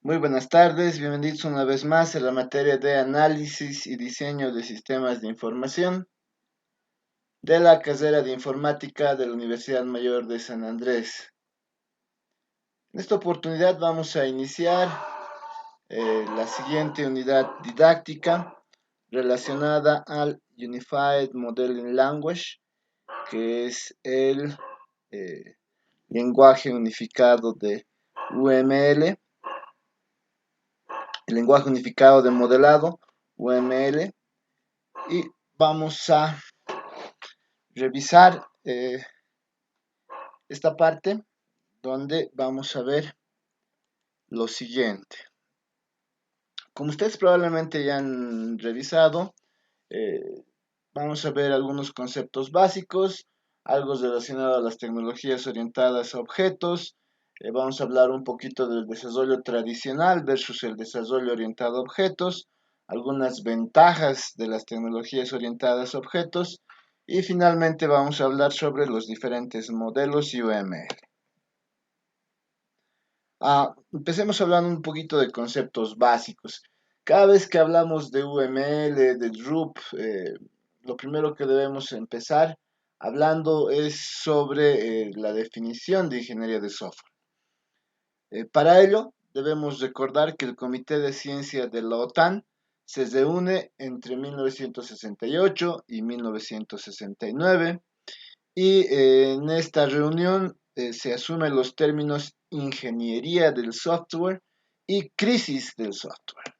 Muy buenas tardes, bienvenidos una vez más a la materia de análisis y diseño de sistemas de información de la carrera de informática de la Universidad Mayor de San Andrés. En esta oportunidad vamos a iniciar la siguiente unidad didáctica relacionada al Unified Modeling Language, que es el eh, lenguaje unificado de UML, el lenguaje unificado de modelado UML. Y vamos a revisar esta parte donde vamos a ver lo siguiente. Como ustedes probablemente ya han revisado, eh, vamos a ver algunos conceptos básicos, algo relacionado a las tecnologías orientadas a objetos. Vamos a hablar un poquito del desarrollo tradicional versus el desarrollo orientado a objetos, algunas ventajas de las tecnologías orientadas a objetos y finalmente vamos a hablar sobre los diferentes modelos UML. Empecemos hablando un poquito de conceptos básicos. Cada vez que hablamos de UML, de Drup, lo primero que debemos empezar hablando es sobre la definición de ingeniería de software. Para ello, debemos recordar que el Comité de Ciencia de la OTAN se reúne entre 1968 y 1969 y en esta reunión se asumen los términos ingeniería del software y crisis del software.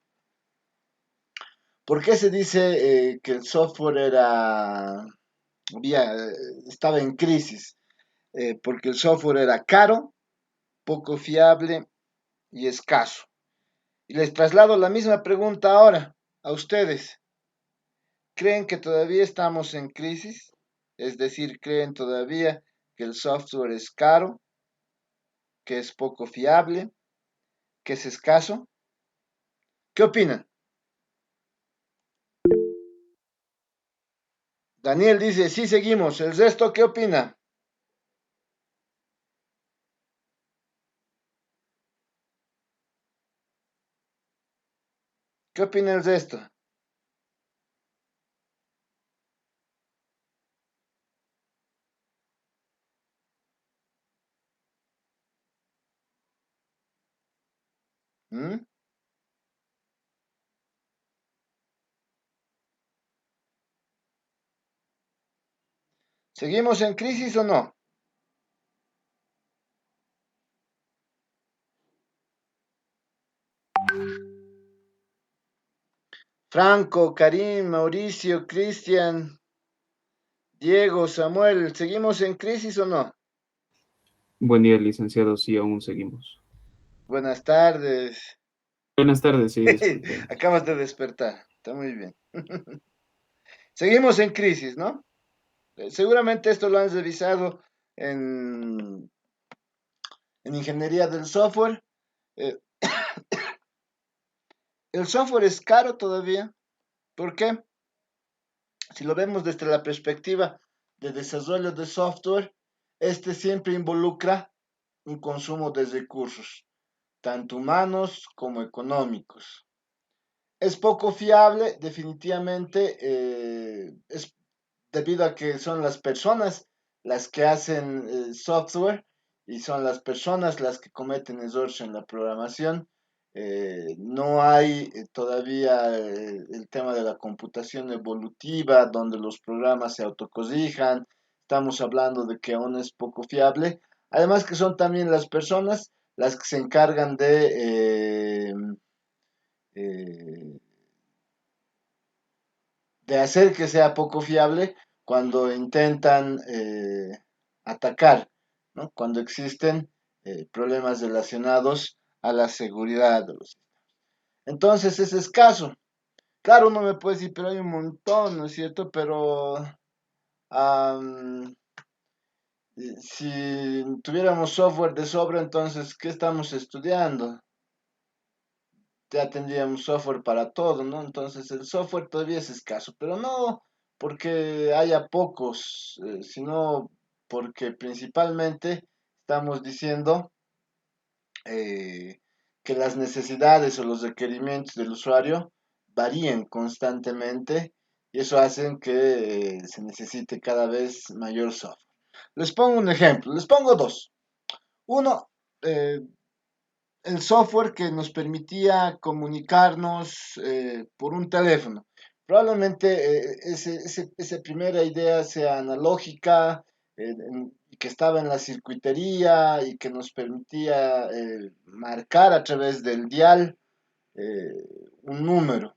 ¿Por qué se dice que el software estaba en crisis? Porque el software era caro, poco fiable y escaso. Y les traslado la misma pregunta ahora a ustedes. ¿Creen que todavía estamos en crisis? Es decir, ¿creen todavía que el software es caro, que es poco fiable, que es escaso? ¿Qué opinan? Daniel dice, sí, seguimos. ¿El resto qué opina? ¿Qué opina el resto? ¿Mm? ¿Seguimos en crisis o no? Franco, Karim, Mauricio, Cristian, Diego, Samuel, ¿seguimos en crisis o no? Buen día, licenciado. Sí, aún seguimos. Buenas tardes. Buenas tardes, sí, disculpe. Acabas de despertar. Está muy bien. Seguimos en crisis, ¿no? Seguramente esto lo han revisado en, en ingeniería del software. Eh, el software es caro todavía. ¿Por qué? Si lo vemos desde la perspectiva de desarrollo de software, este siempre involucra un consumo de recursos, tanto humanos como económicos. Es poco fiable, definitivamente, es debido a que son las personas las que hacen software y son las personas las que cometen errores en la programación. No hay todavía el tema de la computación evolutiva, donde los programas se autocorrijan. Estamos hablando de que aún es poco fiable. Además que son también las personas las que se encargan eh, de hacer que sea poco fiable cuando intentan atacar, ¿no? Cuando existen problemas relacionados a la seguridad de los sistemas. Entonces es escaso. Claro, uno me puede decir, pero hay un montón, ¿no es cierto? Pero um, si tuviéramos software de sobra, entonces, ¿qué estamos estudiando? Ya tendríamos software para todo, ¿no? Entonces el software todavía es escaso, pero no porque haya pocos, sino porque principalmente estamos diciendo eh, que las necesidades o los requerimientos del usuario varíen constantemente y eso hace que se necesite cada vez mayor software. Les pongo un ejemplo, les pongo dos. Uno, eh, el software que nos permitía comunicarnos por un teléfono. Probablemente esa primera idea sea analógica, que estaba en la circuitería y que nos permitía marcar a través del dial un número.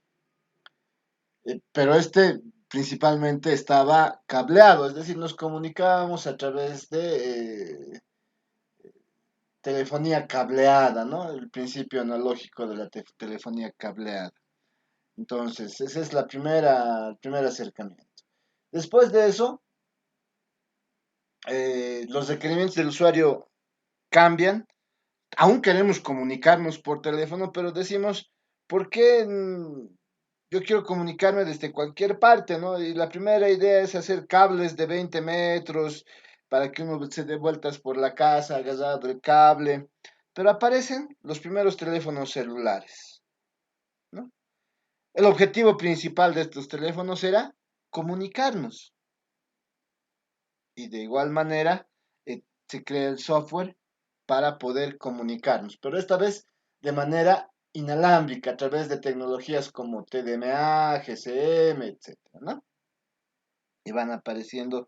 Pero este principalmente estaba cableado, es decir, nos comunicábamos a través de telefonía cableada, ¿no? El principio analógico de la telefonía cableada. Entonces, ese es el primer acercamiento. Después de eso, los requerimientos del usuario cambian. Aún queremos comunicarnos por teléfono, pero decimos, ¿por qué yo quiero comunicarme desde cualquier parte, ¿no? Y la primera idea es hacer cables de 20 metros para que uno se dé vueltas por la casa agarrado del cable. Pero aparecen los primeros teléfonos celulares, ¿no? El objetivo principal de estos teléfonos era comunicarnos. Y de igual manera se crea el software para poder comunicarnos, pero esta vez de manera inalámbrica a través de tecnologías como TDMA, GSM, etcétera, ¿no? Y van apareciendo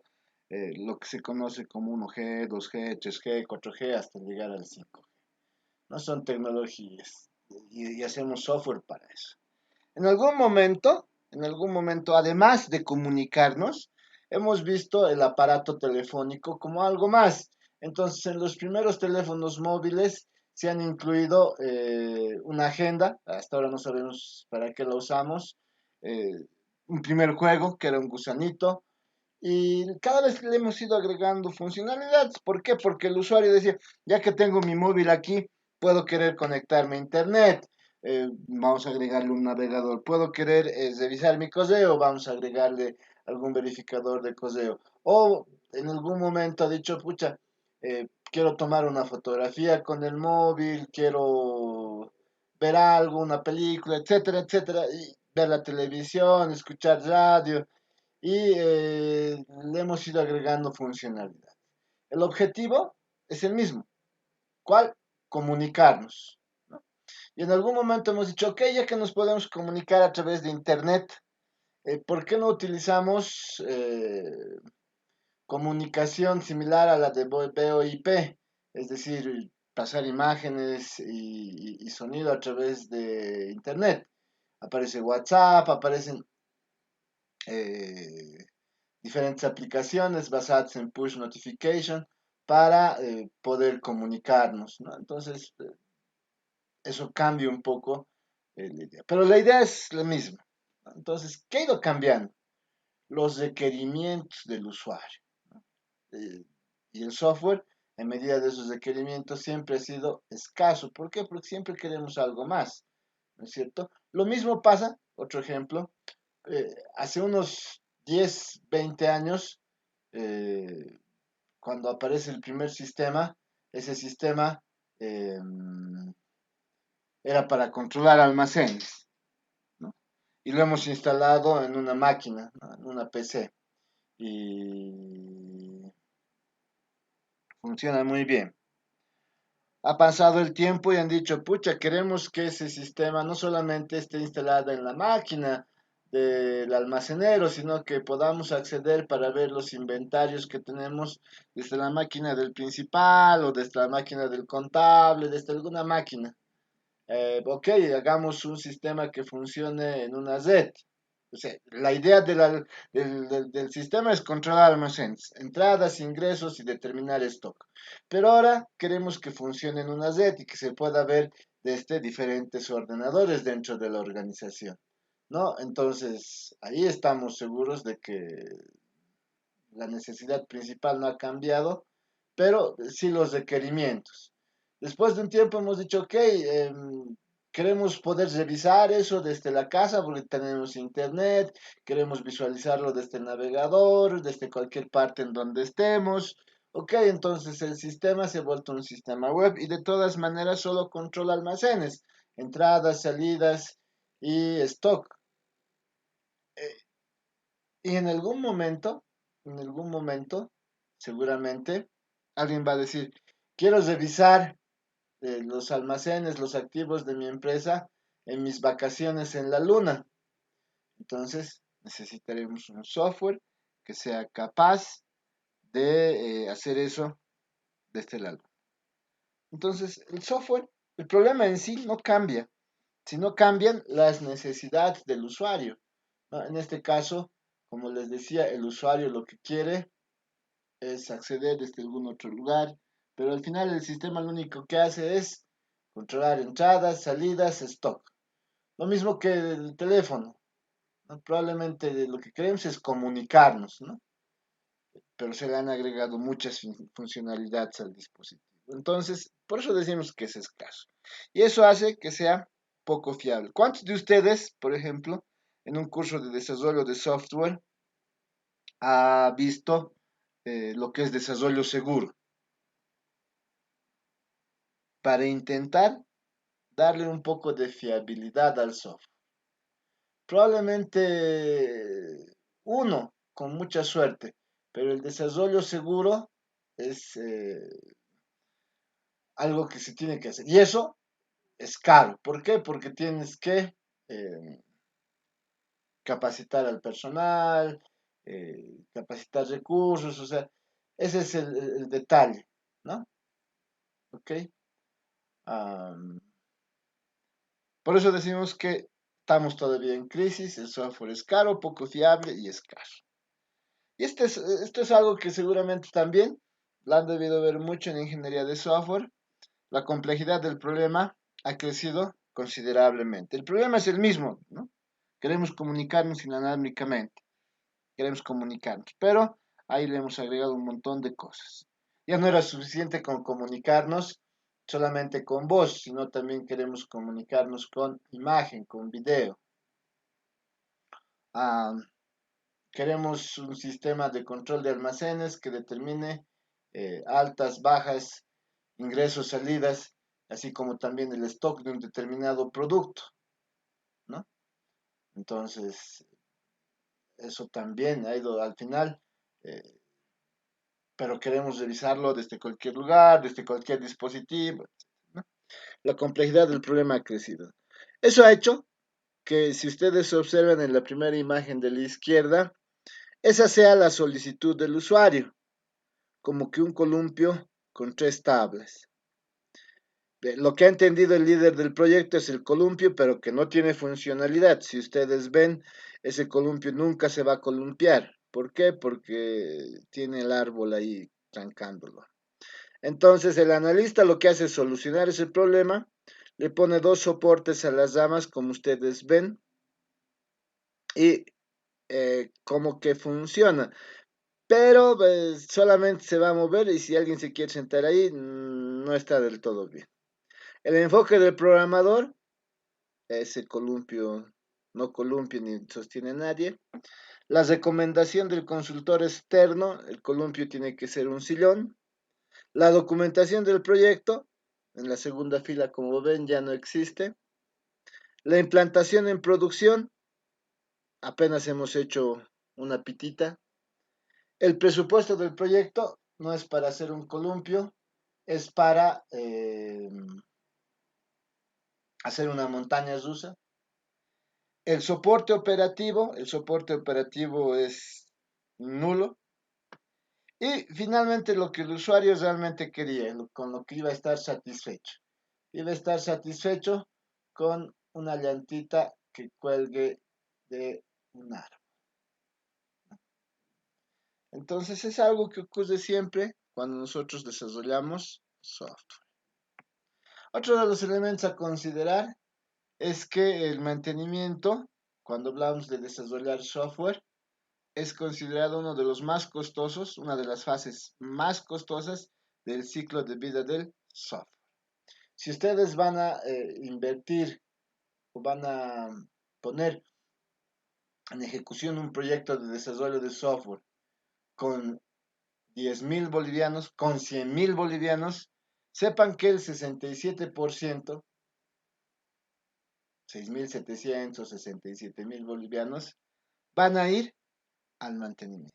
lo que se conoce como 1G, 2G, 3G, 4G hasta llegar al 5G. No son tecnologías y hacemos software para eso. En algún momento, además de comunicarnos, hemos visto el aparato telefónico como algo más. Entonces, en los primeros teléfonos móviles se han incluido una agenda, hasta ahora no sabemos para qué la usamos, eh, un primer juego que era un gusanito, y cada vez le hemos ido agregando funcionalidades. ¿Por qué? Porque el usuario decía, ya que tengo mi móvil aquí, puedo querer conectarme a internet. Vamos a agregarle un navegador. Puedo querer revisar mi correo, vamos a agregarle algún verificador de correo. O en algún momento ha dicho, pucha, quiero tomar una fotografía con el móvil, quiero ver algo, una película, etcétera, etcétera, y ver la televisión, escuchar radio y le hemos ido agregando funcionalidad. El objetivo es el mismo. ¿Cuál? Comunicarnos, ¿no? Y en algún momento hemos dicho, ok, ya que nos podemos comunicar a través de Internet, ¿por qué no utilizamos comunicación similar a la de VoIP? Es decir, pasar imágenes y sonido a través de Internet. Aparece WhatsApp, aparecen eh, diferentes aplicaciones basadas en push notification para poder comunicarnos, ¿no? Entonces, eso cambia un poco la idea. Pero la idea es la misma, ¿no? Entonces, ¿qué ha ido cambiando? Los requerimientos del usuario, ¿no? Y el software, en medida de esos requerimientos, siempre ha sido escaso. ¿Por qué? Porque siempre queremos algo más, ¿no es cierto? Lo mismo pasa, otro ejemplo, hace unos 10, 20 años, eh, cuando aparece el primer sistema, ese sistema eh, era para controlar almacenes, ¿no? Y lo hemos instalado en una máquina, ¿no? En una PC. Y funciona muy bien. Ha pasado el tiempo y han dicho, pucha, queremos que ese sistema no solamente esté instalado en la máquina del almacenero, sino que podamos acceder para ver los inventarios que tenemos desde la máquina del principal o desde la máquina del contable, desde alguna máquina. Ok, hagamos un sistema que funcione en una red. O sea, la idea del sistema es controlar almacenes, entradas, ingresos y determinar stock. Pero ahora queremos que funcione en una red y que se pueda ver desde diferentes ordenadores dentro de la organización, ¿no? Entonces, ahí estamos seguros de que la necesidad principal no ha cambiado, pero sí los requerimientos. Después de un tiempo hemos dicho, ok, queremos poder revisar eso desde la casa porque tenemos internet, queremos visualizarlo desde el navegador, desde cualquier parte en donde estemos. Ok, entonces el sistema se ha vuelto un sistema web y de todas maneras solo controla almacenes, entradas, salidas y stock. Eh, y en algún momento, seguramente, alguien va a decir, quiero revisar los almacenes, los activos de mi empresa en mis vacaciones en la luna. Entonces, necesitaremos un software que sea capaz de hacer eso desde la luna. Entonces, el problema en sí no cambia, sino cambian las necesidades del usuario, ¿no? En este caso, como les decía, el usuario lo que quiere es acceder desde algún otro lugar, pero al final el sistema lo único que hace es controlar entradas, salidas, stock. Lo mismo que el teléfono, ¿no? Probablemente lo que queremos es comunicarnos, ¿no? Pero se le han agregado muchas funcionalidades al dispositivo. Entonces, por eso decimos que es escaso. Y eso hace que sea poco fiable. ¿Cuántos de ustedes, por ejemplo, en un curso de desarrollo de software, ha visto lo que es desarrollo seguro? Para intentar darle un poco de fiabilidad al software. Probablemente uno, con mucha suerte, pero el desarrollo seguro es algo que se tiene que hacer. Y eso es caro. ¿Por qué? Porque tienes que capacitar al personal, capacitar recursos, o sea, ese es el detalle, ¿no? ¿Ok? Um, por eso decimos que estamos todavía en crisis, el software es caro, poco fiable y escaso. Y esto es algo que seguramente también lo han debido ver mucho en ingeniería de software. La complejidad del problema ha crecido considerablemente. El problema es el mismo, ¿no? Queremos comunicarnos inalámbricamente, queremos comunicarnos, pero ahí le hemos agregado un montón de cosas. Ya no era suficiente con comunicarnos solamente con voz, sino también queremos comunicarnos con imagen, con video. Ah, queremos un sistema de control de almacenes que determine altas, bajas, ingresos, salidas, así como también el stock de un determinado producto, ¿no? Entonces, eso también ha ido al final, eh, pero queremos revisarlo desde cualquier lugar, desde cualquier dispositivo, ¿no? La complejidad del problema ha crecido. Eso ha hecho que si ustedes observan en la primera imagen de la izquierda, esa sea la solicitud del usuario, como que un columpio con tres tablas. Lo que ha entendido el líder del proyecto es el columpio, pero que no tiene funcionalidad. Si ustedes ven, ese columpio nunca se va a columpiar. ¿Por qué? Porque tiene el árbol ahí trancándolo. Entonces el analista lo que hace es solucionar ese problema, le pone dos soportes a las ramas, como ustedes ven, y como que funciona. Pero solamente se va a mover y si alguien se quiere sentar ahí, no está del todo bien. El enfoque del programador, ese columpio no columpio ni sostiene a nadie. La recomendación del consultor externo, el columpio tiene que ser un sillón. La documentación del proyecto, en la segunda fila, como ven, ya no existe. La implantación en producción, apenas hemos hecho una pitita. El presupuesto del proyecto no es para hacer un columpio, es para hacer una montaña rusa. El soporte operativo es nulo. Y finalmente lo que el usuario realmente quería, con lo que iba a estar satisfecho. Iba a estar satisfecho con una llantita que cuelgue de un árbol. Entonces es algo que ocurre siempre cuando nosotros desarrollamos software. Otro de los elementos a considerar es que el mantenimiento, cuando hablamos de desarrollar software, es considerado uno de los más costosos, una de las fases más costosas del ciclo de vida del software. Si ustedes van a invertir o van a poner en ejecución un proyecto de desarrollo de software con 10.000 bolivianos, con 100.000 bolivianos, sepan que el 67%, 6.767.000 bolivianos, van a ir al mantenimiento.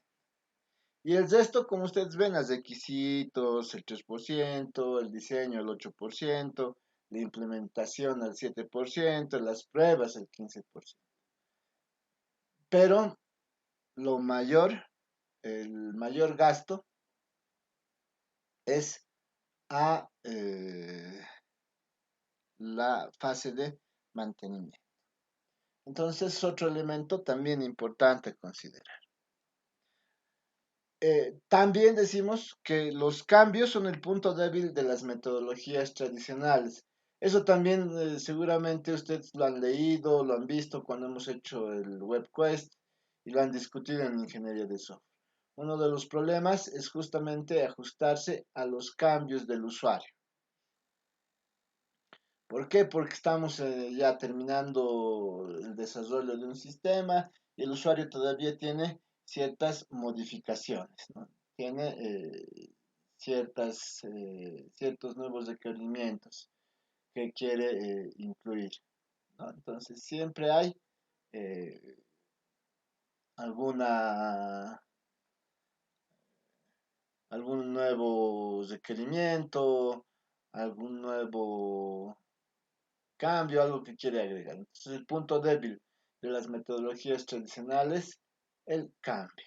Y el resto, como ustedes ven, los requisitos, el 3%, el diseño, el 8%, la implementación al 7%, las pruebas el 15%. Pero lo mayor, el mayor gasto es a la fase de mantenimiento. Entonces, es otro elemento también importante a considerar. También decimos que los cambios son el punto débil de las metodologías tradicionales. Eso también seguramente ustedes lo han leído, lo han visto cuando hemos hecho el WebQuest y lo han discutido en ingeniería de software. Uno de los problemas es justamente ajustarse a los cambios del usuario. ¿Por qué? Porque estamos ya terminando el desarrollo de un sistema y el usuario todavía tiene ciertas modificaciones, ¿no? Tiene ciertos nuevos requerimientos que quiere incluir, ¿no? Entonces siempre hay eh, alguna, algún nuevo requerimiento, algún nuevo cambio, algo que quiere agregar. Entonces, el punto débil de las metodologías tradicionales, el cambio.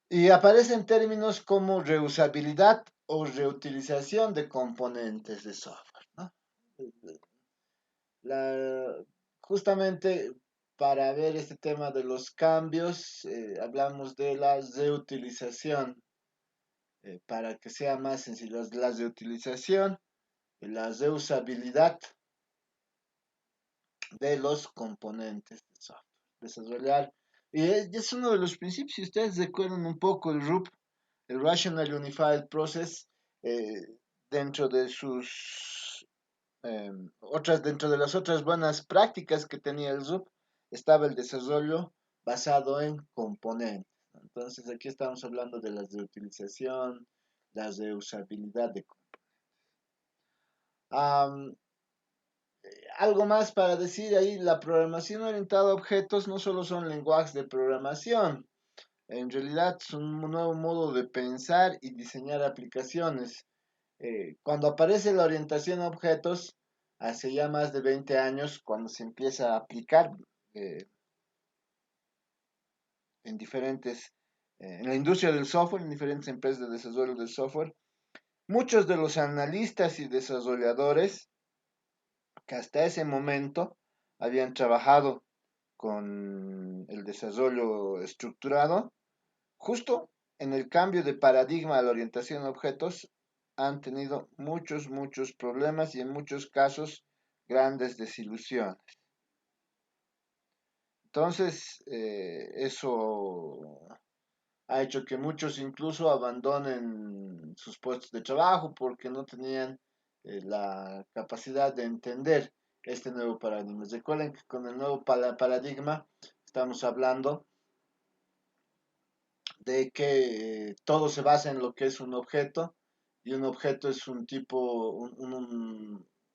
Y aparecen términos como reusabilidad o reutilización de componentes de software, ¿no? La, justamente para ver este tema de los cambios, hablamos de la reutilización, para que sea más sencillo, la reutilización, la reusabilidad de los componentes de software. Desarrollar. Y es uno de los principios, si ustedes recuerdan un poco el RUP, el Rational Unified Process, eh, dentro de sus dentro de las otras buenas prácticas que tenía el RUP, estaba el desarrollo basado en componentes. Entonces aquí estamos hablando de la reutilización, la reusabilidad de componentes. Algo más para decir ahí, la programación orientada a objetos no solo son lenguajes de programación, en realidad es un nuevo modo de pensar y diseñar aplicaciones. Cuando aparece la orientación a objetos, hace ya más de 20 años, cuando se empieza a aplicar eh, en en la industria del software, en diferentes empresas de desarrollo del software, muchos de los analistas y desarrolladores que hasta ese momento habían trabajado con el desarrollo estructurado, justo en el cambio de paradigma a la orientación a objetos, han tenido muchos problemas y en muchos casos grandes desilusiones. Entonces, eso ha hecho que muchos incluso abandonen sus puestos de trabajo porque no tenían la capacidad de entender este nuevo paradigma. Recuerden que con el nuevo paradigma estamos hablando de que todo se basa en lo que es un objeto y un objeto es un tipo,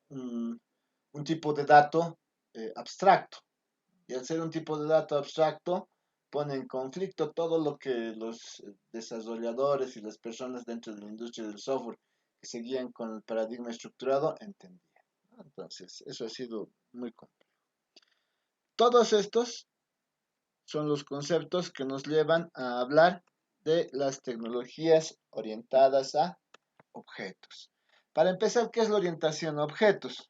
un tipo de dato abstracto. Y al ser un tipo de dato abstracto, pone en conflicto todo lo que los desarrolladores y las personas dentro de la industria del software que seguían con el paradigma estructurado entendían. Entonces, eso ha sido muy complejo. Todos estos son los conceptos que nos llevan a hablar de las tecnologías orientadas a objetos. Para empezar, ¿qué es la orientación a objetos?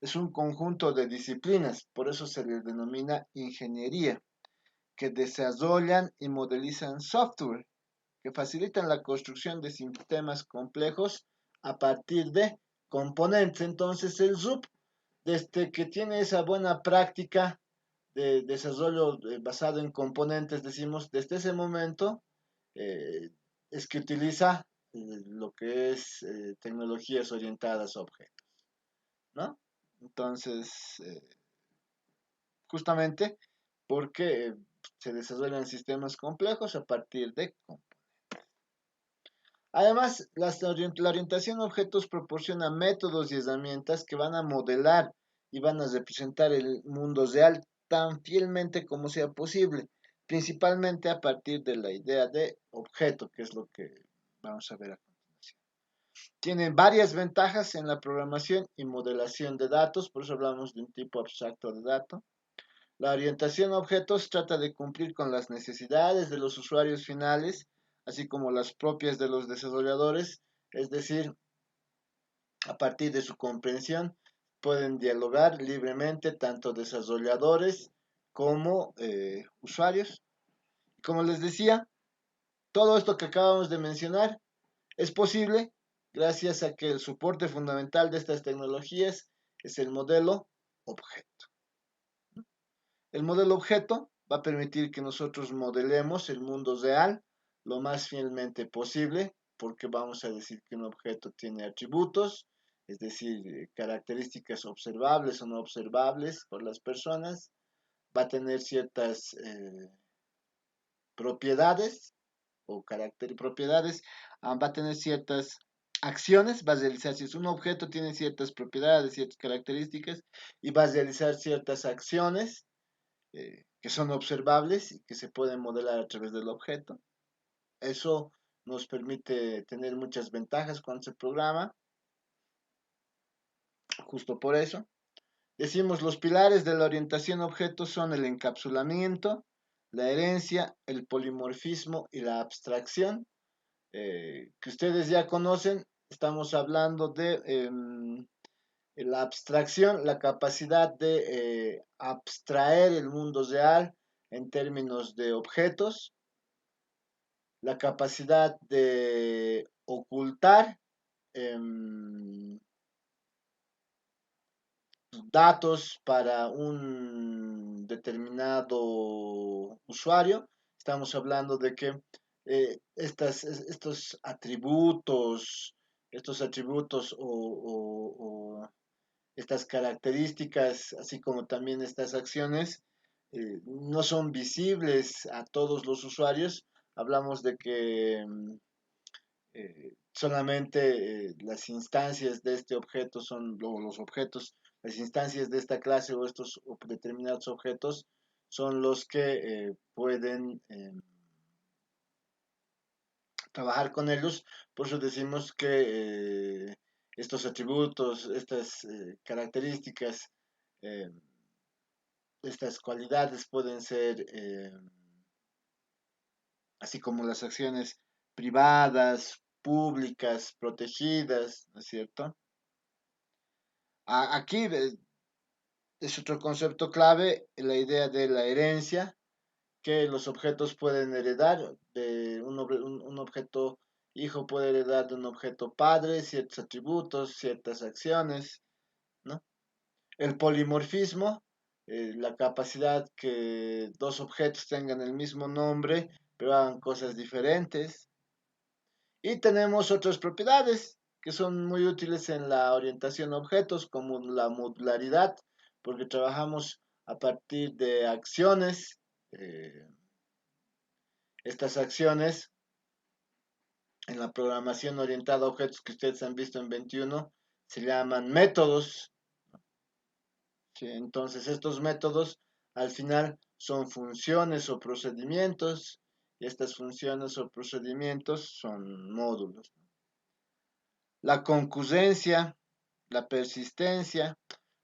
Es un conjunto de disciplinas, por eso se les denomina ingeniería, que desarrollan y modelizan software, que facilitan la construcción de sistemas complejos a partir de componentes. Entonces, el RUP, desde que tiene esa buena práctica de desarrollo basado en componentes, decimos, desde ese momento eh, es que utiliza lo que es tecnologías orientadas a objetos, ¿no? Entonces, justamente porque se desarrollan sistemas complejos a partir de componentes. Además, la orientación a objetos proporciona métodos y herramientas que van a modelar y van a representar el mundo real tan fielmente como sea posible, principalmente a partir de la idea de objeto, que es lo que vamos a ver a continuación. Tiene varias ventajas en la programación y modelación de datos, por eso hablamos de un tipo abstracto de dato. La orientación a objetos trata de cumplir con las necesidades de los usuarios finales, así como las propias de los desarrolladores, es decir, a partir de su comprensión pueden dialogar libremente tanto desarrolladores como usuarios. Como les decía, todo esto que acabamos de mencionar es posible gracias a que el soporte fundamental de estas tecnologías es el modelo objeto. El modelo objeto va a permitir que nosotros modelemos el mundo real lo más fielmente posible, porque vamos a decir que un objeto tiene atributos, es decir, características observables o no observables por las personas, va a tener ciertas propiedades o propiedades, va a tener ciertas acciones, va a realizar, si es un objeto, tiene ciertas propiedades, ciertas características, y va a realizar ciertas acciones que son observables y que se pueden modelar a través del objeto. Eso nos permite tener muchas ventajas cuando se programa, justo por eso. Decimos, los pilares de la orientación a objetos son el encapsulamiento, la herencia, el polimorfismo y la abstracción, que ustedes ya conocen. Estamos hablando de la abstracción, la capacidad de abstraer el mundo real en términos de objetos, la capacidad de ocultar datos para un determinado usuario. Estamos hablando de que estos atributos o estas características, así como también estas acciones, no son visibles a todos los usuarios. Hablamos de que solamente las instancias de este objeto son los objetos, las instancias de esta clase o estos determinados objetos son los que pueden trabajar con ellos. Por eso decimos que estos atributos, estas características, eh, estas cualidades pueden ser, así como las acciones privadas, públicas, protegidas, ¿no es cierto? Aquí es otro concepto clave, la idea de la herencia, que los objetos pueden heredar, de un objeto hijo puede heredar de un objeto padre ciertos atributos, ciertas acciones, ¿no? El polimorfismo, la capacidad que dos objetos tengan el mismo nombre, pero hagan cosas diferentes. Y tenemos otras propiedades que son muy útiles en la orientación a objetos, como la modularidad, porque trabajamos a partir de acciones. Estas acciones en la programación orientada a objetos que ustedes han visto en 21 se llaman métodos. ¿Sí? Entonces estos métodos al final son funciones o procedimientos y estas funciones o procedimientos son módulos. La concurrencia, la persistencia.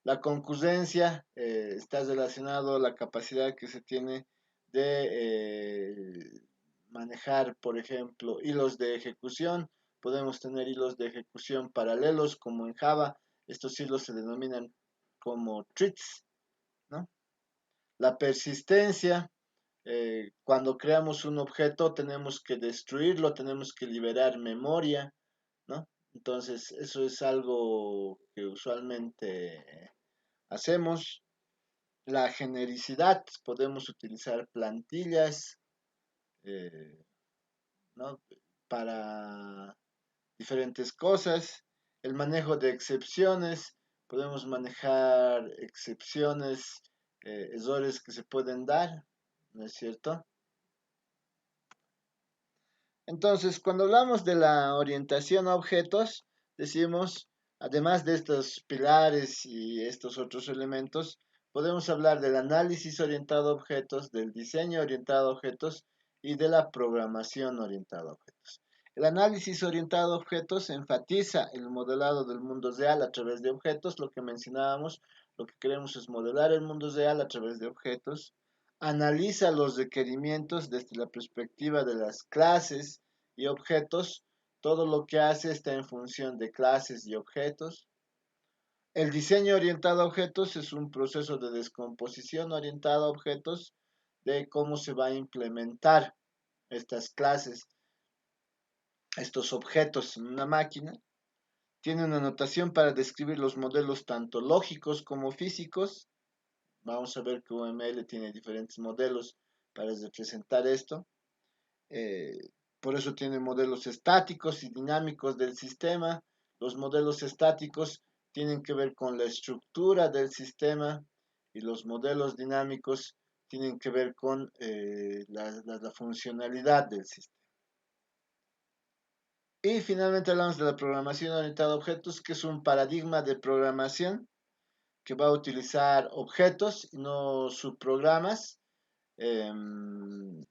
La concurrencia está relacionado a la capacidad que se tiene de manejar, por ejemplo, hilos de ejecución. Podemos tener hilos de ejecución paralelos como en Java. Estos hilos se denominan como threads, ¿no? La persistencia, cuando creamos un objeto tenemos que destruirlo, tenemos que liberar memoria, ¿no? Entonces, eso es algo que usualmente hacemos. La genericidad, podemos utilizar plantillas, ¿no? Para diferentes cosas. El manejo de excepciones, podemos manejar excepciones, errores que se pueden dar, ¿no es cierto? Entonces, cuando hablamos de la orientación a objetos, decimos, además de estos pilares y estos otros elementos, podemos hablar del análisis orientado a objetos, del diseño orientado a objetos y de la programación orientada a objetos. El análisis orientado a objetos enfatiza el modelado del mundo real a través de objetos, lo que mencionábamos, lo que queremos es modelar el mundo real a través de objetos. Analiza los requerimientos desde la perspectiva de las clases y objetos. Todo lo que hace está en función de clases y objetos. El diseño orientado a objetos es un proceso de descomposición orientado a objetos de cómo se va a implementar estas clases, estos objetos en una máquina. Tiene una notación para describir los modelos tanto lógicos como físicos. Vamos a ver que UML tiene diferentes modelos para representar esto. Eh, por eso tiene modelos estáticos y dinámicos del sistema. Los modelos estáticos tienen que ver con la estructura del sistema y los modelos dinámicos tienen que ver con la funcionalidad del sistema. Y finalmente hablamos de la programación orientada a objetos, que es un paradigma de programación que va a utilizar objetos y no subprogramas. Un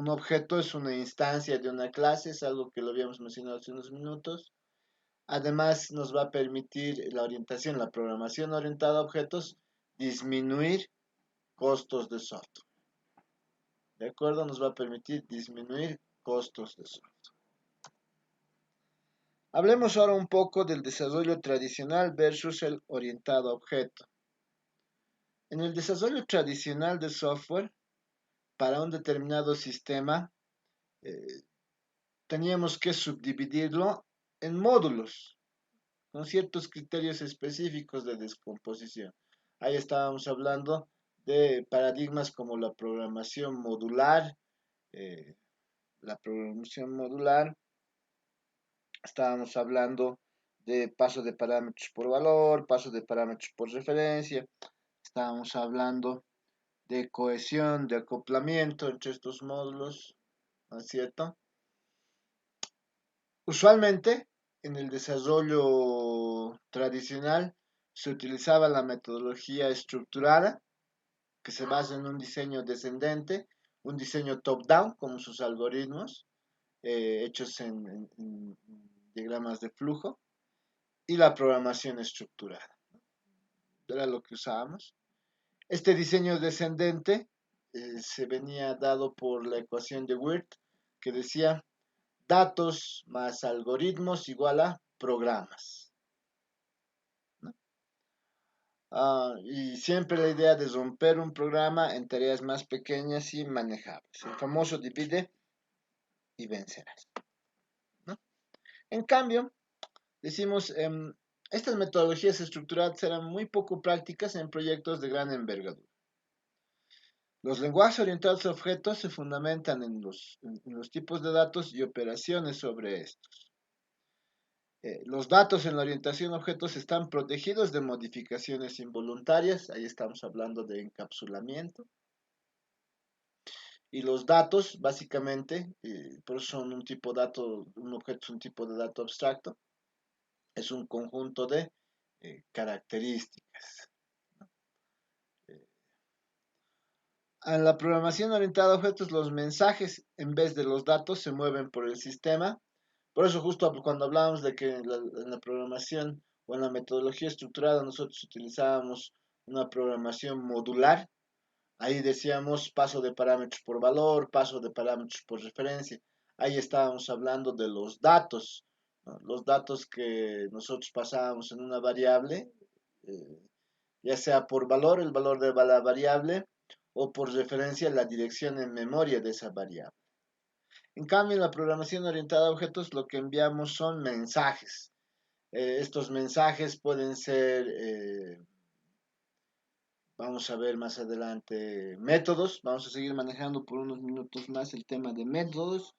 objeto es una instancia de una clase, es algo que lo habíamos mencionado hace unos minutos. Además, nos va a permitir la orientación, la programación orientada a objetos, disminuir costos de software. ¿De acuerdo? Nos va a permitir disminuir costos de software. Hablemos ahora un poco del desarrollo tradicional versus el orientado a objeto. En el desarrollo tradicional de software, para un determinado sistema, eh, teníamos que subdividirlo en módulos, con ciertos criterios específicos de descomposición. Ahí estábamos hablando de paradigmas como la programación modular, eh, estábamos hablando de paso de parámetros por valor, paso de parámetros por referencia, estábamos hablando de cohesión, de acoplamiento entre estos módulos, ¿no es cierto? Usualmente, en el desarrollo tradicional se utilizaba la metodología estructurada, que se basa en un diseño descendente, un diseño top-down, como sus algoritmos, hechos en diagramas de flujo, y la programación estructurada. Era lo que usábamos. Este diseño descendente se venía dado por la ecuación de Wirth, que decía datos más algoritmos igual a programas. ¿No? Y siempre la idea de romper un programa en tareas más pequeñas y manejables. El famoso divide y vencerás. ¿No? En cambio, decimos, estas metodologías estructuradas eran muy poco prácticas en proyectos de gran envergadura. Los lenguajes orientados a objetos se fundamentan en los tipos de datos y operaciones sobre estos. Los datos en la orientación a objetos están protegidos de modificaciones involuntarias, ahí estamos hablando de encapsulamiento. Y los datos, básicamente, por eso son un tipo de dato, un objeto es un tipo de dato abstracto, es un conjunto de características. En la programación orientada a objetos, los mensajes en vez de los datos se mueven por el sistema. Por eso justo cuando hablábamos de que en la programación o en la metodología estructurada nosotros utilizábamos una programación modular, ahí decíamos paso de parámetros por valor, paso de parámetros por referencia. Ahí estábamos hablando de los datos, ¿no? Los datos que nosotros pasábamos en una variable, eh, ya sea por valor, el valor de la variable, o por referencia la dirección en memoria de esa variable. En cambio, en la programación orientada a objetos, lo que enviamos son mensajes. Estos mensajes pueden ser, vamos a ver más adelante, métodos. Vamos a seguir manejando por unos minutos más el tema de métodos.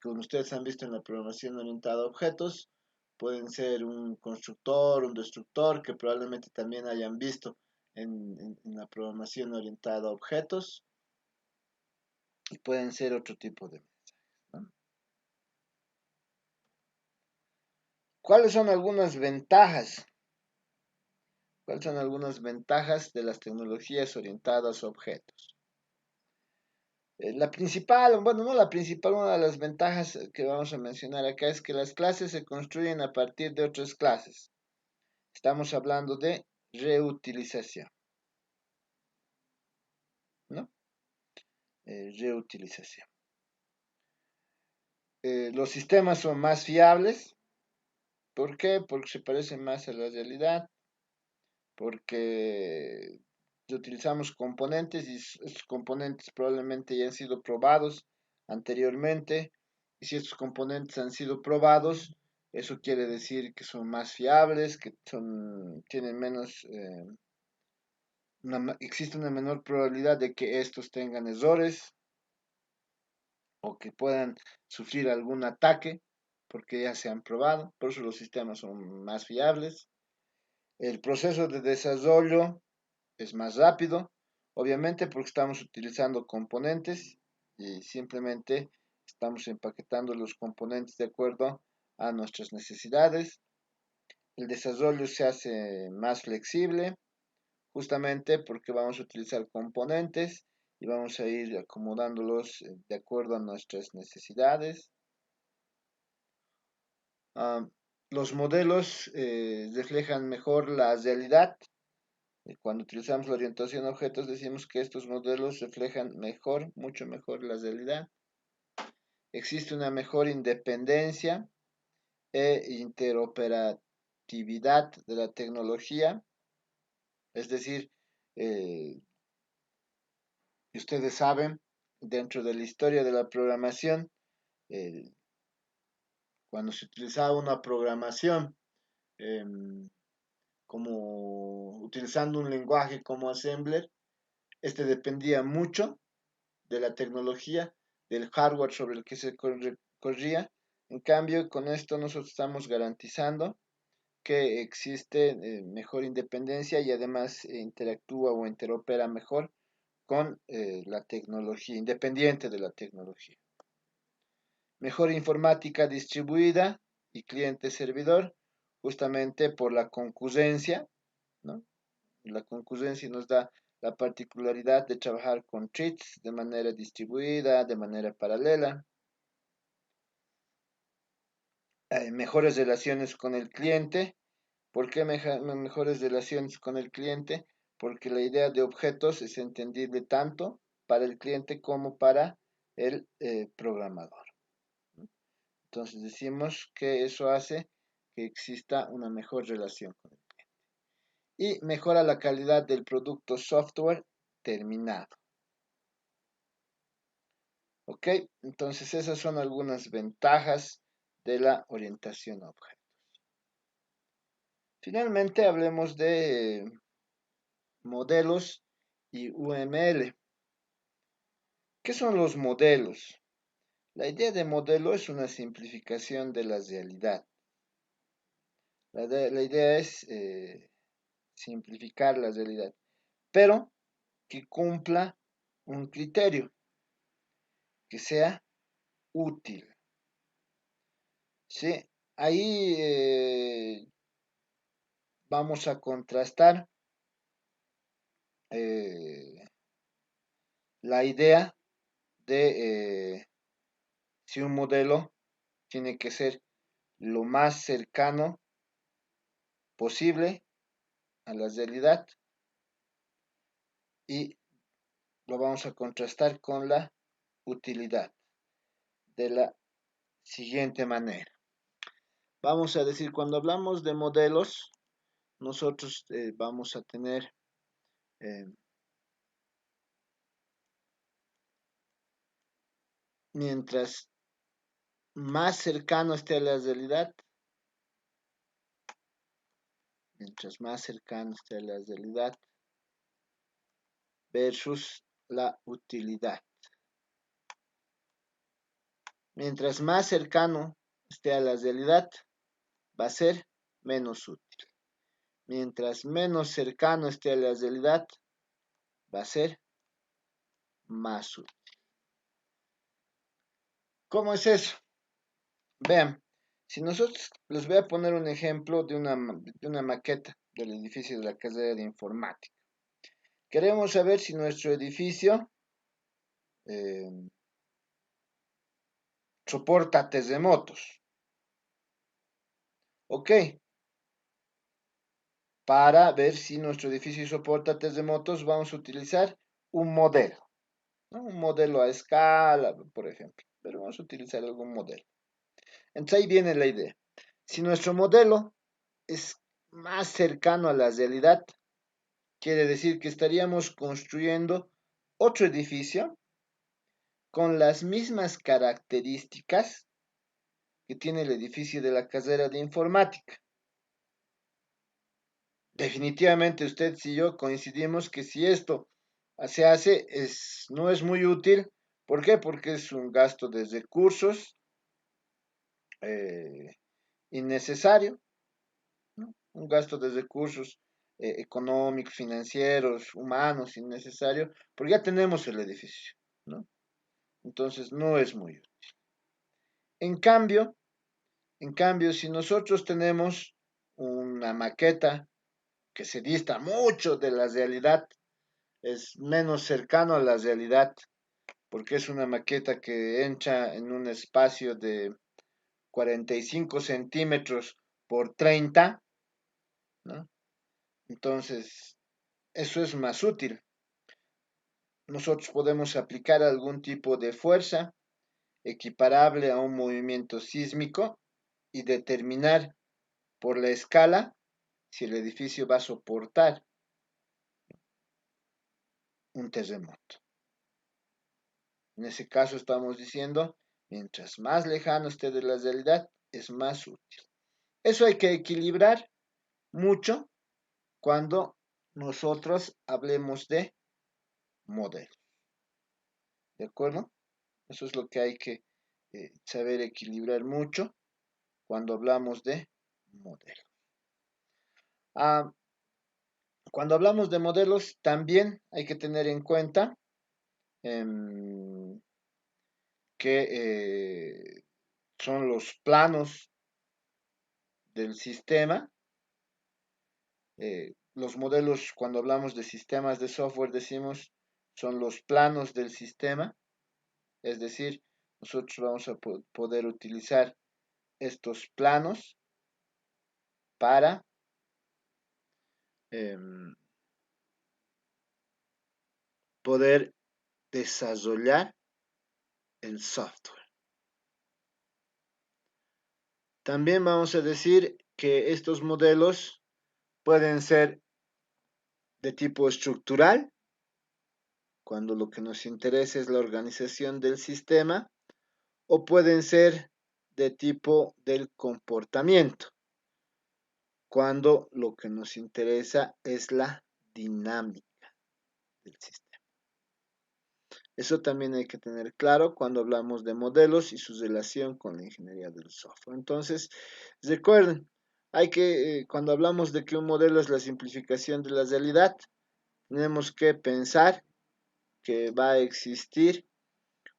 Como ustedes han visto en la programación orientada a objetos, pueden ser un constructor, un destructor, que probablemente también hayan visto en la programación orientada a objetos. y pueden ser otro tipo de mensajes, ¿no? ¿Cuáles son algunas ventajas? ¿Cuáles son algunas ventajas de las tecnologías orientadas a objetos? La principal, bueno, no la principal, una de las ventajas que vamos a mencionar acá es que las clases se construyen a partir de otras clases. Estamos hablando de reutilización, ¿no? Reutilización. Los sistemas son más fiables. ¿Por qué? Porque se parecen más a la realidad, porque utilizamos componentes y estos componentes probablemente ya han sido probados anteriormente. Y si estos componentes han sido probados, eso quiere decir que son más fiables, que tienen menos, existe una menor probabilidad de que estos tengan errores o que puedan sufrir algún ataque, porque ya se han probado. Por eso los sistemas son más fiables. El proceso de desarrollo es más rápido, obviamente porque estamos utilizando componentes y simplemente estamos empaquetando los componentes de acuerdo a nuestras necesidades. El desarrollo se hace más flexible, justamente porque vamos a utilizar componentes y vamos a ir acomodándolos de acuerdo a nuestras necesidades. Uh, los modelos reflejan mejor la realidad. Cuando utilizamos la orientación a objetos decimos que estos modelos reflejan mejor, mucho mejor la realidad. Existe una mejor independencia e interoperatividad de la tecnología. Es decir, ustedes saben, dentro de la historia de la programación, eh, cuando se utilizaba una programación eh, como utilizando un lenguaje como Assembler, este dependía mucho de la tecnología, del hardware sobre el que se corría. En cambio, con esto nosotros estamos garantizando que existe mejor independencia y además interactúa o interopera mejor con la tecnología, independiente de la tecnología. Mejor informática distribuida y cliente-servidor, justamente por la concurrencia, ¿no? La concurrencia nos da la particularidad de trabajar con threads de manera distribuida, de manera paralela. Mejores relaciones con el cliente. ¿Por qué mejores relaciones con el cliente? Porque la idea de objetos es entendible tanto para el cliente como para el programador. Entonces decimos que eso hace que exista una mejor relación con el cliente. Y mejora la calidad del producto software terminado. ¿Ok? Entonces esas son algunas ventajas de la orientación a objetos. Finalmente hablemos de modelos y UML. ¿Qué son los modelos? La idea de modelo es una simplificación de la realidad. La idea es simplificar la realidad, pero que cumpla un criterio, que sea útil. ¿Sí? Ahí vamos a contrastar la idea de si un modelo tiene que ser lo más cercano posible a la realidad y lo vamos a contrastar con la utilidad de la siguiente manera. Vamos a decir, cuando hablamos de modelos, nosotros vamos a tener eh, mientras más cercano esté a la realidad, mientras más cercano esté a la realidad versus la utilidad. Mientras más cercano esté a la realidad, va a ser menos útil. Mientras menos cercano esté a la realidad, va a ser más útil. ¿Cómo es eso? Vean, si nosotros les voy a poner un ejemplo de una maqueta del edificio de la carrera de informática. Queremos saber si nuestro edificio eh, soporta terremotos. Ok, para ver si nuestro edificio soporta terremotos, vamos a utilizar un modelo, ¿no? Un modelo a escala, por ejemplo, pero vamos a utilizar algún modelo. Entonces ahí viene la idea. Si nuestro modelo es más cercano a la realidad, quiere decir que estaríamos construyendo otro edificio con las mismas características que tiene el edificio de la carrera de informática. Definitivamente usted y yo coincidimos que si esto se hace no es muy útil. ¿Por qué? Porque es un gasto de recursos eh, innecesario, ¿no? Un gasto de recursos económicos, financieros, humanos innecesario, porque ya tenemos el edificio, ¿no? Entonces no es muy útil. En cambio, si nosotros tenemos una maqueta que se dista mucho de la realidad, es menos cercano a la realidad, porque es una maqueta que entra en un espacio de 45 centímetros por 30, ¿no? Entonces, eso es más útil. Nosotros podemos aplicar algún tipo de fuerza equiparable a un movimiento sísmico y determinar por la escala si el edificio va a soportar un terremoto. En ese caso estamos diciendo, mientras más lejano esté de la realidad, es más útil. Eso hay que equilibrar mucho cuando nosotros hablemos de modelos. ¿De acuerdo? Eso es lo que hay que saber equilibrar mucho cuando hablamos de modelos. Ah, cuando hablamos de modelos, también hay que tener en cuenta eh, que son los planos del sistema. Los modelos, cuando hablamos de sistemas de software, decimos son los planos del sistema. Es decir, nosotros vamos a poder utilizar estos planos para eh, poder desarrollar el software. También vamos a decir que estos modelos pueden ser de tipo estructural, cuando lo que nos interesa es la organización del sistema, o pueden ser de tipo del comportamiento, cuando lo que nos interesa es la dinámica del sistema. Eso también hay que tener claro cuando hablamos de modelos y su relación con la ingeniería del software. Entonces, recuerden, cuando hablamos de que un modelo es la simplificación de la realidad, tenemos que pensar que va a existir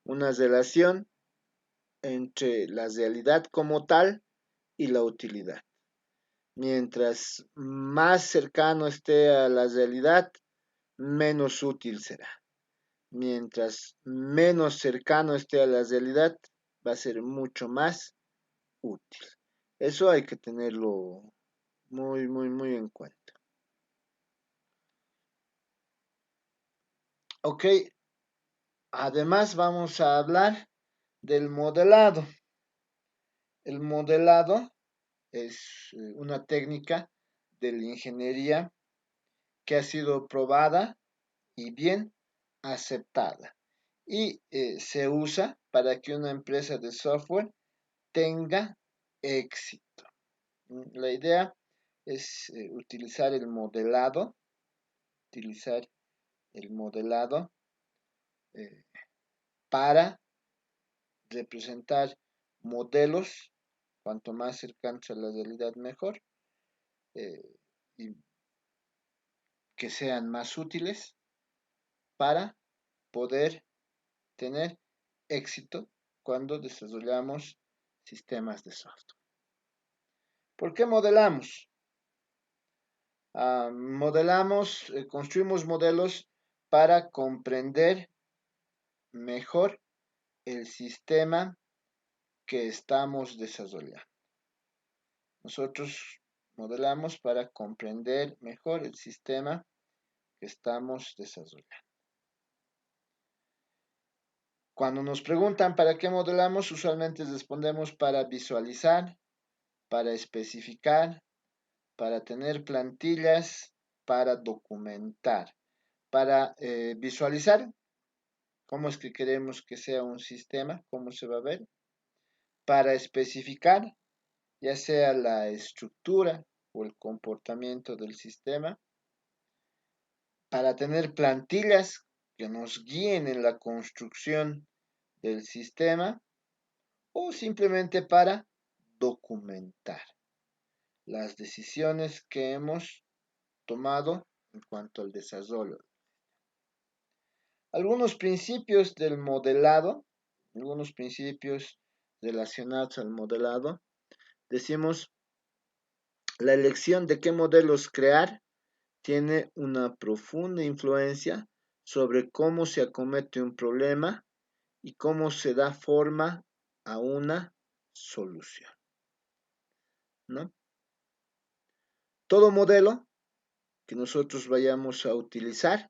una relación entre la realidad como tal y la utilidad. Mientras más cercano esté a la realidad, menos útil será. Mientras menos cercano esté a la realidad, va a ser mucho más útil. Eso hay que tenerlo muy, muy, muy en cuenta. Ok, además vamos a hablar del modelado. El modelado es una técnica de la ingeniería que ha sido probada y bien aceptada. Y se usa para que una empresa de software tenga éxito. La idea es utilizar el modelado eh, para representar modelos, cuanto más cercanos a la realidad mejor, eh, y que sean más útiles para poder tener éxito cuando desarrollamos sistemas de software. ¿Por qué modelamos? Construimos modelos para comprender mejor el sistema que estamos desarrollando. Nosotros modelamos para comprender mejor el sistema que estamos desarrollando. Cuando nos preguntan para qué modelamos, usualmente respondemos para visualizar, para especificar, para tener plantillas, para documentar, para visualizar cómo es que queremos que sea un sistema, cómo se va a ver, para especificar ya sea la estructura o el comportamiento del sistema, para tener plantillas que nos guíen en la construcción del sistema o simplemente para documentar las decisiones que hemos tomado en cuanto al desarrollo. Algunos principios del modelado, algunos principios relacionados al modelado, decimos, la elección de qué modelos crear tiene una profunda influencia sobre cómo se acomete un problema y cómo se da forma a una solución, ¿no? Todo modelo que nosotros vayamos a utilizar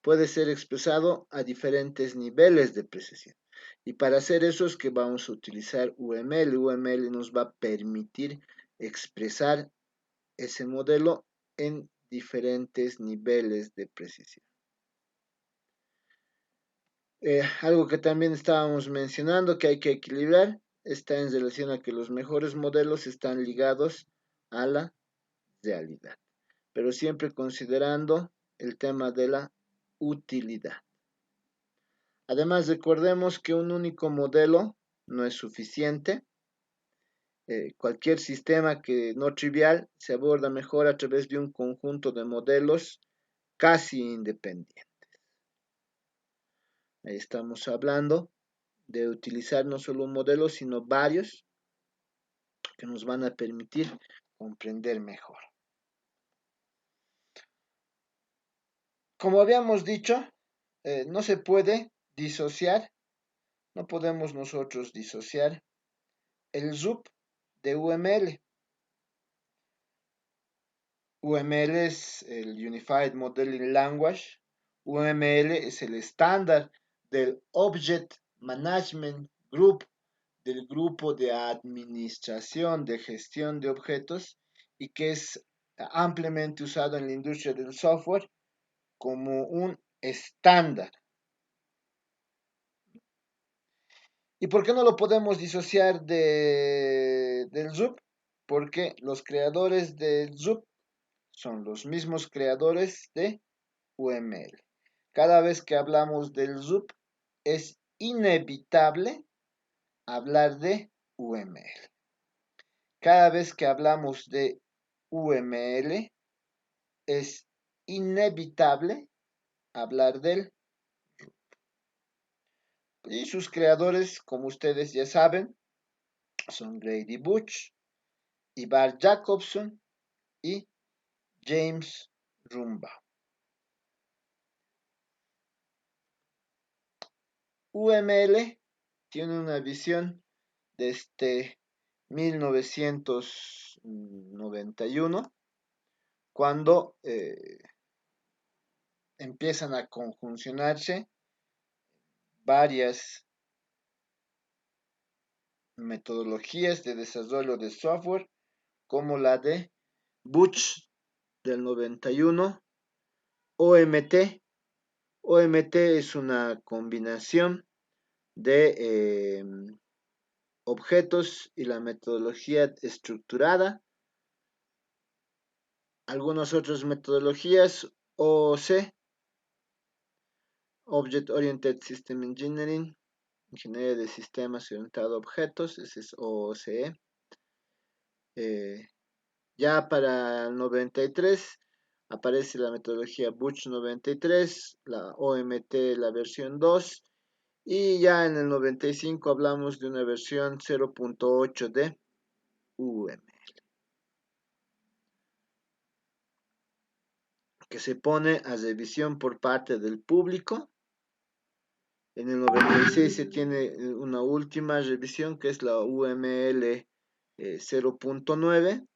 puede ser expresado a diferentes niveles de precisión. Y para hacer eso es que vamos a utilizar UML. UML nos va a permitir expresar ese modelo en diferentes niveles de precisión. Algo que también estábamos mencionando que hay que equilibrar está en relación a que los mejores modelos están ligados a la realidad, pero siempre considerando el tema de la utilidad. Además, recordemos que un único modelo no es suficiente. Cualquier sistema que no trivial se aborda mejor a través de un conjunto de modelos casi independientes. Ahí estamos hablando de utilizar no solo un modelo, sino varios que nos van a permitir comprender mejor. Como habíamos dicho, no se puede disociar, no podemos nosotros disociar el RUP de UML. UML es el Unified Modeling Language. UML es el estándar del Object Management Group, del grupo de administración de gestión de objetos y que es ampliamente usado en la industria del software como un estándar. ¿Y por qué no lo podemos disociar del ZUP? Porque los creadores del ZUP son los mismos creadores de UML. Cada vez que hablamos del ZUP es inevitable hablar de UML. Cada vez que hablamos de UML es inevitable hablar del RUP. Y sus creadores, como ustedes ya saben, son Grady Butch, Ivar Jacobson y James Rumbaugh. UML tiene una visión desde 1991, cuando empiezan a conjuncionarse varias metodologías de desarrollo de software, como la de Butch del 91, OMT. OMT es una combinación de objetos y la metodología estructurada. Algunas otras metodologías, OOC, Object Oriented System Engineering, Ingeniería de Sistemas Orientado a Objetos, ese es OOCE. Ya para el 93 aparece la metodología Butch 93, la OMT, la versión 2, Y ya en el 95 hablamos de una versión 0.8 de UML, que se pone a revisión por parte del público. En el 96 se tiene una última revisión que es la UML 0.9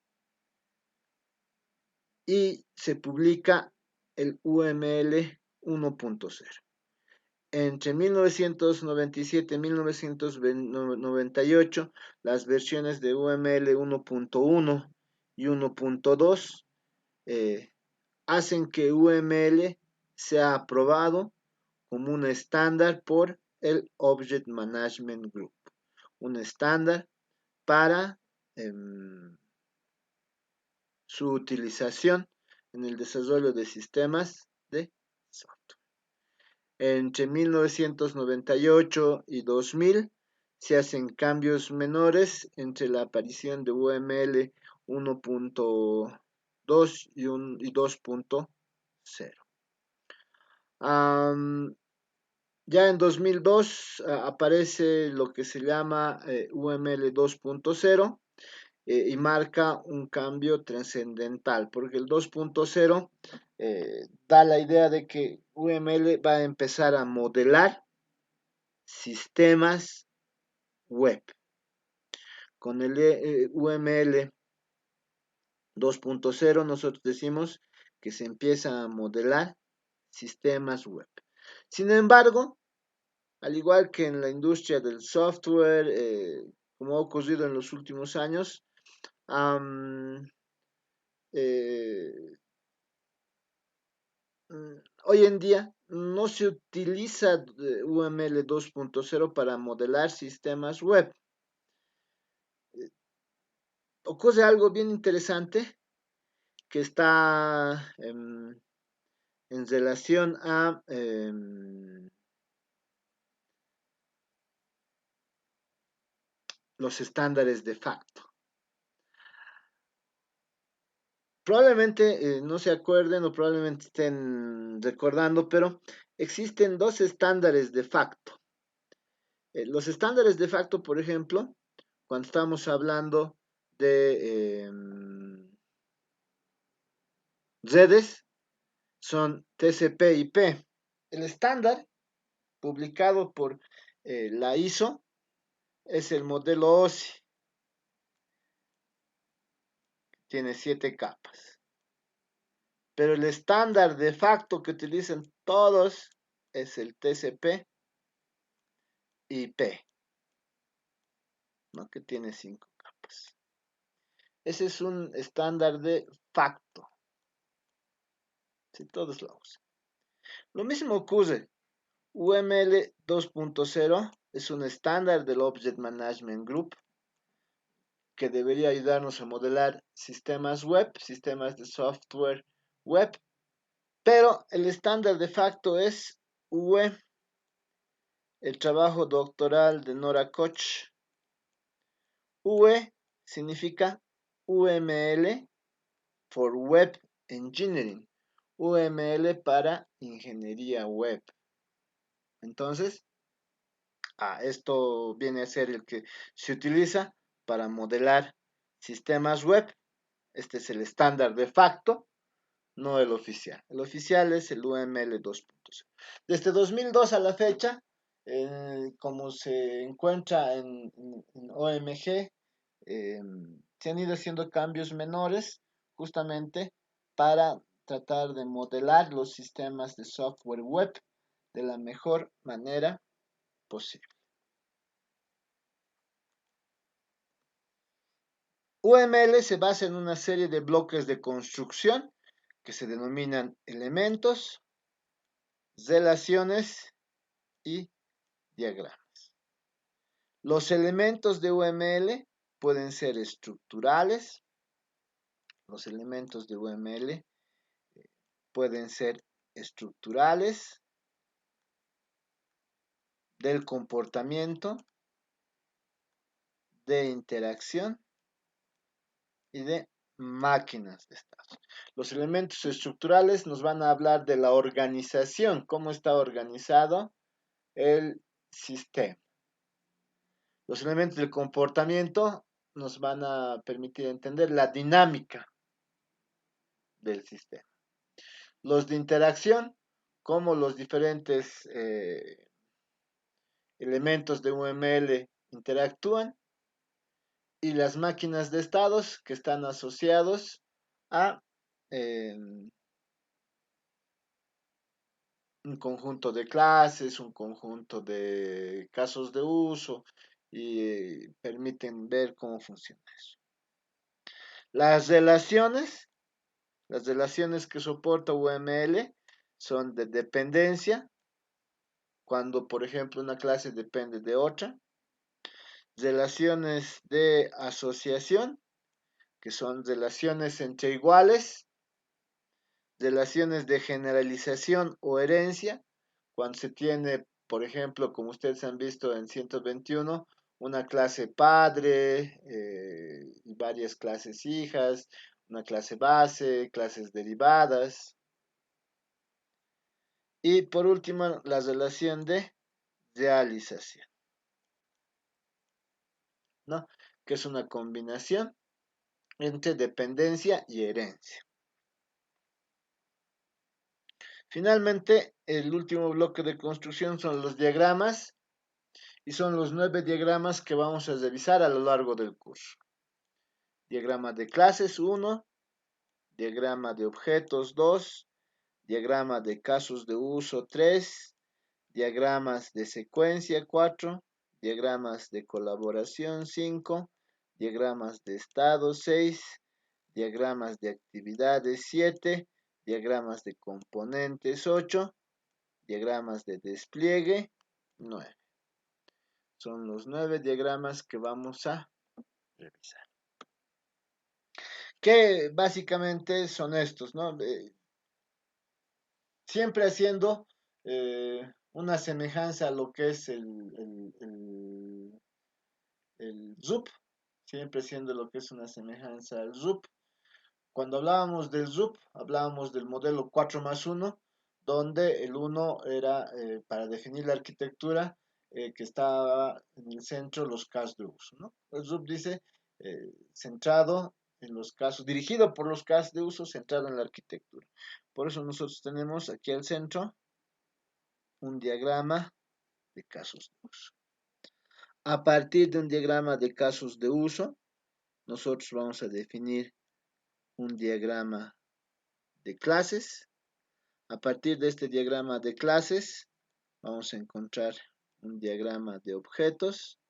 y se publica el UML 1.0. Entre 1997 y 1998, las versiones de UML 1.1 y 1.2 hacen que UML sea aprobado como un estándar por el Object Management Group, un estándar para su utilización en el desarrollo de sistemas de software. Entre 1998 y 2000 se hacen cambios menores entre la aparición de UML 1.2 y 2.0. Ya en 2002 aparece lo que se llama UML 2.0 y marca un cambio trascendental, porque el 2.0 da la idea de que UML va a empezar a modelar sistemas web. Con el UML 2.0 nosotros decimos que se empieza a modelar sistemas web. Sin embargo, al igual que en la industria del software, como ha ocurrido en los últimos años, hoy en día no se utiliza UML 2.0 para modelar sistemas web. Ocurre algo bien interesante que está en relación a los estándares de facto. Probablemente no se acuerden o probablemente estén recordando, pero existen dos estándares de facto. Los estándares de facto, por ejemplo, cuando estamos hablando de redes, son TCP/IP. El estándar publicado por la ISO es el modelo OSI. Tiene 7 capas. Pero el estándar de facto que utilizan todos es el TCP/IP, ¿no? Que tiene 5 capas. Ese es un estándar de facto. Si todos lo usan. Lo mismo ocurre. UML 2.0 es un estándar del Object Management Group que debería ayudarnos a modelar sistemas web, sistemas de software web, pero el estándar de facto es UE, el trabajo doctoral de Nora Koch. UE significa UML for Web Engineering, UML para ingeniería web. Entonces, esto viene a ser el que se utiliza para modelar sistemas web. Este es el estándar de facto, no el oficial. El oficial es el UML 2.0. Desde 2002 a la fecha, como se encuentra en OMG, se han ido haciendo cambios menores justamente para tratar de modelar los sistemas de software web de la mejor manera posible. UML se basa en una serie de bloques de construcción que se denominan elementos, relaciones y diagramas. Los elementos de UML pueden ser estructurales. Los elementos de UML pueden ser estructurales, del comportamiento, de interacción y de máquinas de estado. Los elementos estructurales nos van a hablar de la organización, cómo está organizado el sistema. Los elementos del comportamiento nos van a permitir entender la dinámica del sistema. Los de interacción, cómo los diferentes elementos de UML interactúan, y las máquinas de estados que están asociados a un conjunto de clases, un conjunto de casos de uso y permiten ver cómo funciona eso. Las relaciones que soporta UML son de dependencia, cuando por ejemplo una clase depende de otra. Relaciones de asociación, que son relaciones entre iguales. Relaciones de generalización o herencia, cuando se tiene, por ejemplo, como ustedes han visto en 121, una clase padre y varias clases hijas, una clase base, clases derivadas. Y por último, la relación de realización, ¿no? Que es una combinación entre dependencia y herencia. Finalmente, el último bloque de construcción son los diagramas, y son los 9 diagramas que vamos a revisar a lo largo del curso. Diagrama de clases 1, diagrama de objetos 2, diagrama de casos de uso 3, diagramas de secuencia 4, diagramas de colaboración 5, diagramas de estado 6, diagramas de actividades 7, diagramas de componentes 8, diagramas de despliegue 9. Son los 9 diagramas que vamos a revisar. Que básicamente son estos, ¿no? Siempre haciendo una semejanza a lo que es el RUP, siempre siendo lo que es una semejanza al RUP. Cuando hablábamos del RUP, hablábamos del modelo 4 más 1, donde el 1 era para definir la arquitectura que estaba en el centro los casos de uso, ¿no? El RUP dice centrado en los casos, dirigido por los casos de uso, centrado en la arquitectura. Por eso nosotros tenemos aquí al centro un diagrama de casos de uso. A partir de un diagrama de casos de uso, nosotros vamos a definir un diagrama de clases. A partir de este diagrama de clases, vamos a encontrar un diagrama de objetos.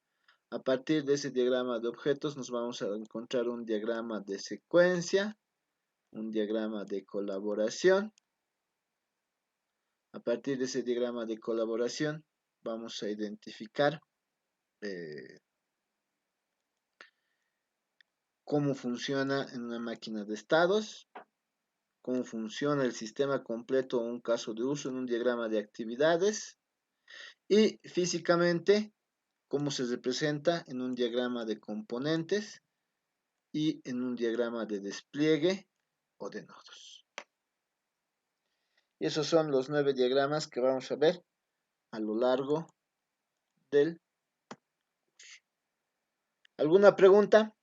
A partir de ese diagrama de objetos, nos vamos a encontrar un diagrama de secuencia, un diagrama de colaboración. A partir de ese diagrama de colaboración, vamos a identificar cómo funciona en una máquina de estados, cómo funciona el sistema completo o un caso de uso en un diagrama de actividades y físicamente cómo se representa en un diagrama de componentes y en un diagrama de despliegue o de nodos. Y esos son los 9 diagramas que vamos a ver a lo largo del curso. ¿Alguna pregunta?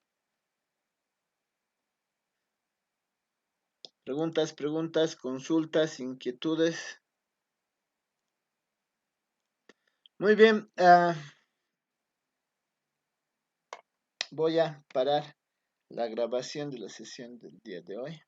Preguntas, consultas, inquietudes. Muy bien, voy a parar la grabación de la sesión del día de hoy.